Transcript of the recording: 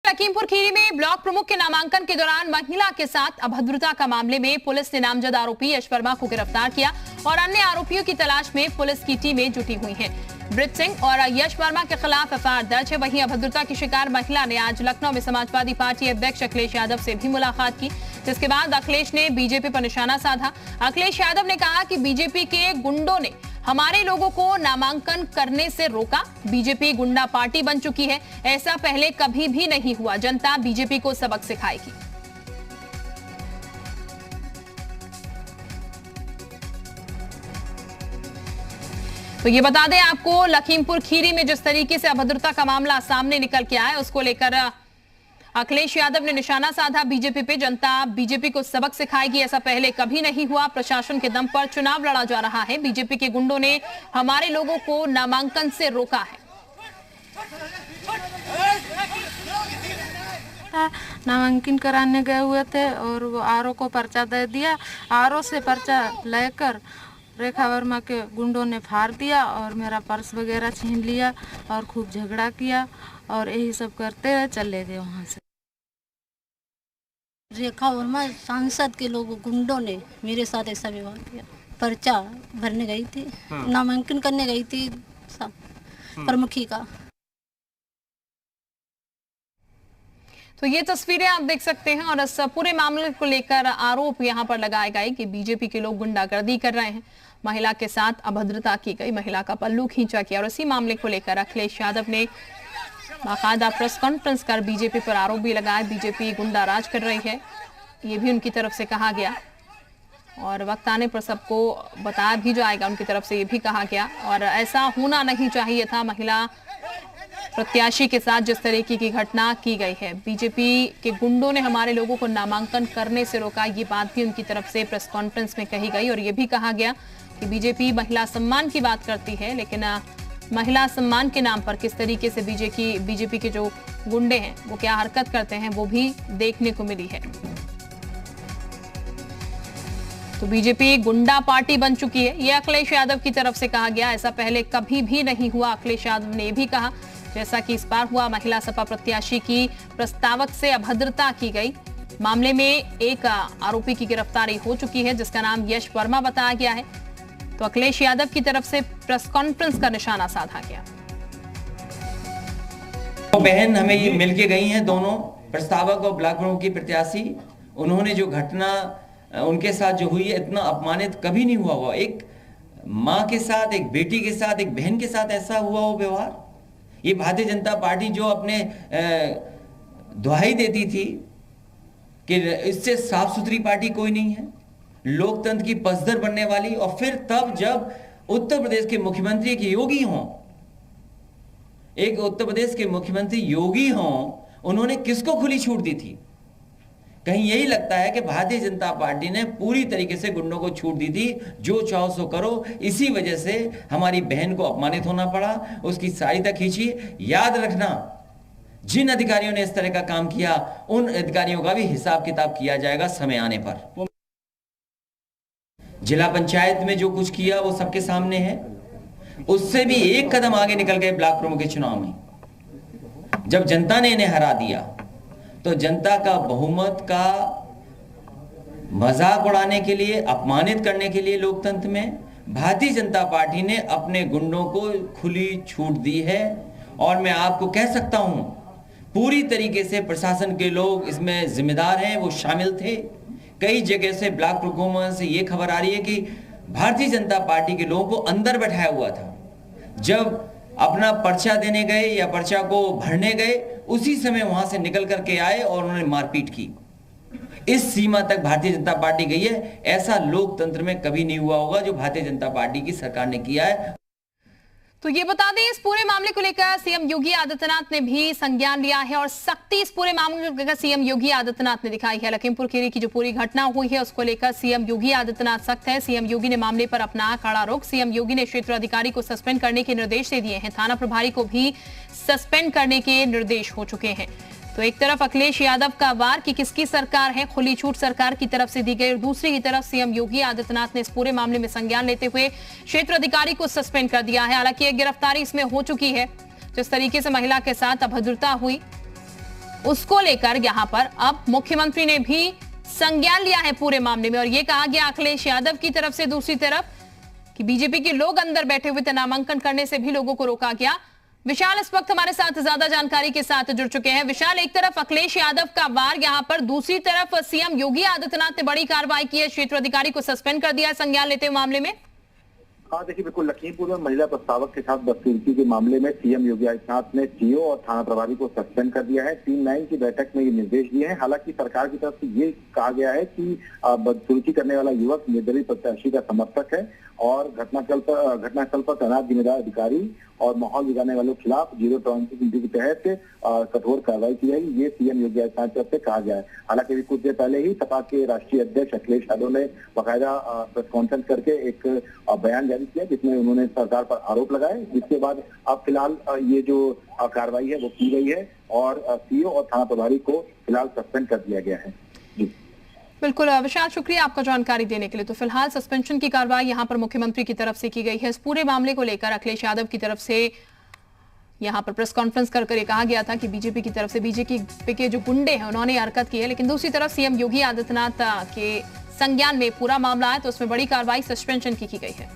लखीमपुर खीरी में ब्लॉक प्रमुख के नामांकन के दौरान महिला के साथ अभद्रता का मामले में पुलिस ने नामजद आरोपी यश वर्मा को गिरफ्तार किया और अन्य आरोपियों की तलाश में पुलिस की टीमें जुटी हुई हैं। ब्रिज सिंह और यश वर्मा के खिलाफ एफआईआर दर्ज है। वहीं अभद्रता की शिकार महिला ने आज लखनऊ में समाजवादी पार्टी अध्यक्ष अखिलेश यादव से भी मुलाकात की, जिसके बाद अखिलेश ने बीजेपी पर निशाना साधा। अखिलेश यादव ने कहा कि बीजेपी के गुंडों ने हमारे लोगों को नामांकन करने से रोका। बीजेपी गुंडा पार्टी बन चुकी है, ऐसा पहले कभी भी नहीं हुआ। जनता बीजेपी को सबक सिखाएगी। तो ये बता दें आपको, लखीमपुर खीरी में जिस तरीके से अभद्रता का मामला सामने निकल के आया, उसको लेकर अखिलेश यादव ने निशाना साधा बीजेपी पे। जनता बीजेपी को सबक सिखाएगी, ऐसा पहले कभी नहीं हुआ। प्रशासन के दम पर चुनाव लड़ा जा रहा है। बीजेपी के गुंडों ने हमारे लोगों को नामांकन से रोका है। नामांकन कराने गए हुए थे और वो आरओ को पर्चा दे दिया। आरओ से पर्चा लेकर रेखा वर्मा के गुंडों ने फाड़ दिया और मेरा पर्स वगैरह छीन लिया और खूब झगड़ा किया और यही सब करते हुए चले गए वहाँ से। रेखा वर्मा सांसद के लोगों गुंडों ने मेरे साथ ऐसा व्यवहार किया। पर्चा भरने गई थी, नामांकन करने गई थी प्रमुखी का। तो ये तस्वीरें आप देख सकते हैं और इस पूरे मामले को लेकर आरोप यहां पर लगाए गए कि बीजेपी के लोग गुंडागर्दी कर रहे हैं, महिला के साथ अभद्रता की गई, महिला का पल्लू खींचा गया। और इसी मामले को लेकर अखिलेश यादव ने बाकायदा प्रेस कॉन्फ्रेंस कर बीजेपी पर आरोप भी लगाए। बीजेपी गुंडा राज कर रही है, ये भी उनकी तरफ से कहा गया और वक्त आने पर सबको बताया भी जाएगा। उनकी तरफ से ये भी कहा गया और ऐसा होना नहीं चाहिए था। महिला प्रत्याशी के साथ जिस तरीके की घटना की गई है, बीजेपी के गुंडों ने हमारे लोगों को नामांकन करने से रोका, ये बात भी उनकी तरफ से प्रेस कॉन्फ्रेंस में कही गई। और ये भी कहा गया कि बीजेपी महिला सम्मान की बात करती है, लेकिन महिला सम्मान के नाम पर किस तरीके से बीजेपी के जो गुंडे हैं वो क्या हरकत करते हैं, वो भी देखने को मिली है। तो बीजेपी गुंडा पार्टी बन चुकी है, ये अखिलेश यादव की तरफ से कहा गया। ऐसा पहले कभी भी नहीं हुआ। अखिलेश यादव ने भी कहा, जैसा कि इस बार हुआ, महिला सपा प्रत्याशी की प्रस्तावक से अभद्रता की गई। मामले में एक आरोपी की गिरफ्तारी हो चुकी है, जिसका नाम यश वर्मा बताया गया है। तो अखिलेश यादव की तरफ से प्रेस कॉन्फ्रेंस का निशाना साधा गया। तो बहन हमें ये मिलके गई हैं, दोनों प्रस्तावक और ब्लॉक प्रमुख की प्रत्याशी। उन्होंने जो घटना उनके साथ जो हुई है, इतना अपमानित कभी नहीं हुआ। एक माँ के साथ, एक बेटी के साथ, एक बहन के साथ ऐसा हुआ वो व्यवहार। ये भारतीय जनता पार्टी जो अपने दुहाई देती थी कि इससे साफ सुथरी पार्टी कोई नहीं है, लोकतंत्र की पसदर बनने वाली। और फिर तब जब उत्तर प्रदेश के मुख्यमंत्री एक योगी हों, एक उत्तर प्रदेश के मुख्यमंत्री योगी हों, उन्होंने किसको खुली छूट दी थी? कहीं यही लगता है कि भारतीय जनता पार्टी ने पूरी तरीके से गुंडों को छूट दी थी, जो चाहो सो करो। इसी वजह से हमारी बहन को अपमानित होना पड़ा, उसकी साड़ी तक खींची। याद रखना, जिन अधिकारियों ने इस तरह का काम किया, उन अधिकारियों का भी हिसाब किताब किया जाएगा समय आने पर। जिला पंचायत में जो कुछ किया वो सबके सामने है। उससे भी एक कदम आगे निकल गए ब्लॉक प्रमुख के चुनाव में। जब जनता ने इन्हें हरा दिया तो जनता का बहुमत का मजाक उड़ाने के लिए, अपमानित करने के लिए लोकतंत्र में भारतीय जनता पार्टी ने अपने गुंडों को खुली छूट दी है। और मैं आपको कह सकता हूं, पूरी तरीके से प्रशासन के लोग इसमें जिम्मेदार हैं, वो शामिल थे। कई जगह से ब्लॉक प्रमुख से ये खबर आ रही है कि भारतीय जनता पार्टी के लोगों को अंदर बैठाया हुआ था। जब अपना पर्चा देने गए या पर्चा को भरने गए, उसी समय वहां से निकल करके आए और उन्होंने मारपीट की। इस सीमा तक भारतीय जनता पार्टी गई है। ऐसा लोकतंत्र में कभी नहीं हुआ होगा जो भारतीय जनता पार्टी की सरकार ने किया है। तो ये बता दें, इस पूरे मामले को लेकर सीएम योगी आदित्यनाथ ने भी संज्ञान लिया है और सख्ती इस पूरे मामले को लेकर सीएम योगी आदित्यनाथ ने दिखाई है। लखीमपुर खीरी की जो पूरी घटना हुई है, उसको लेकर सीएम योगी आदित्यनाथ सख्त है। सीएम योगी ने मामले पर अपना कड़ा रुख। सीएम योगी ने क्षेत्र अधिकारी को सस्पेंड करने के निर्देश दे दिए हैं। थाना प्रभारी को भी सस्पेंड करने के निर्देश हो चुके हैं। तो एक तरफ अखिलेश यादव का वार कि किसकी सरकार है, खुली छूट सरकार की तरफ से दी गई, और दूसरी ही तरफ सीएम योगी आदित्यनाथ ने इस पूरे मामले में संज्ञान लेते हुए क्षेत्र अधिकारी को सस्पेंड कर दिया है। हालांकि एक गिरफ्तारी इसमें हो चुकी है। जिस तरीके से महिला के साथ अभद्रता हुई, उसको लेकर यहाँ पर अब मुख्यमंत्री ने भी संज्ञान लिया है पूरे मामले में और ये कहा गया अखिलेश यादव की तरफ से दूसरी तरफ कि बीजेपी के लोग अंदर बैठे हुए थे, नामांकन करने से भी लोगों को रोका गया। विशाल इस वक्त हमारे साथ ज्यादा जानकारी के साथ जुड़ चुके हैं। विशाल, एक तरफ अखिलेश यादव का वार यहाँ पर, दूसरी तरफ सीएम योगी आदित्यनाथ ने बड़ी कार्रवाई की है, क्षेत्र अधिकारी को सस्पेंड कर दिया है संज्ञान लेते हुए मामले में। हाँ देखिए, बिल्कुल लखीमपुर में महिला प्रस्तावक के साथ बदसलूकी के मामले में सीएम योगी आदित्यनाथ ने सीओ और थाना प्रभारी को सस्पेंड कर दिया है। 3-9 की बैठक में ये निर्देश दिए हैं। हालांकि सरकार की तरफ से ये कहा गया है कि बदसलूकी करने वाला युवक निर्दलीय प्रत्याशी का समर्थक है और घटनास्थल पर तैनात जिम्मेदार अधिकारी और माहौल बिगाड़ने वालों के खिलाफ 0 टॉलरेंस नीति के तहत कठोर कार्रवाई की जाएगी, ये सीएम योगी आदित्यनाथ की तरफ से कहा गया है। हालांकि अभी कुछ देर पहले ही सपा के राष्ट्रीय अध्यक्ष अखिलेश यादव ने बाकायदा प्रेस कॉन्फ्रेंस करके एक बयान जारी किया जिसमें उन्होंने सरकार पर आरोप लगाए, जिसके बाद अब फिलहाल ये जो कार्रवाई है वो की गई है और सीओ और थाना प्रभारी को फिलहाल सस्पेंड कर दिया गया है। जी बिल्कुल विशाल, शुक्रिया आपका जानकारी देने के लिए। तो फिलहाल सस्पेंशन की कार्रवाई यहां पर मुख्यमंत्री की तरफ से की गई है। इस पूरे मामले को लेकर अखिलेश यादव की तरफ से यहां पर प्रेस कॉन्फ्रेंस कर ये कहा गया था कि बीजेपी की तरफ से बीजेपी के जो गुंडे हैं उन्होंने हरकत की है, लेकिन दूसरी तरफ सीएम योगी आदित्यनाथ के संज्ञान में पूरा मामला है तो उसमें बड़ी कार्रवाई सस्पेंशन की गई है।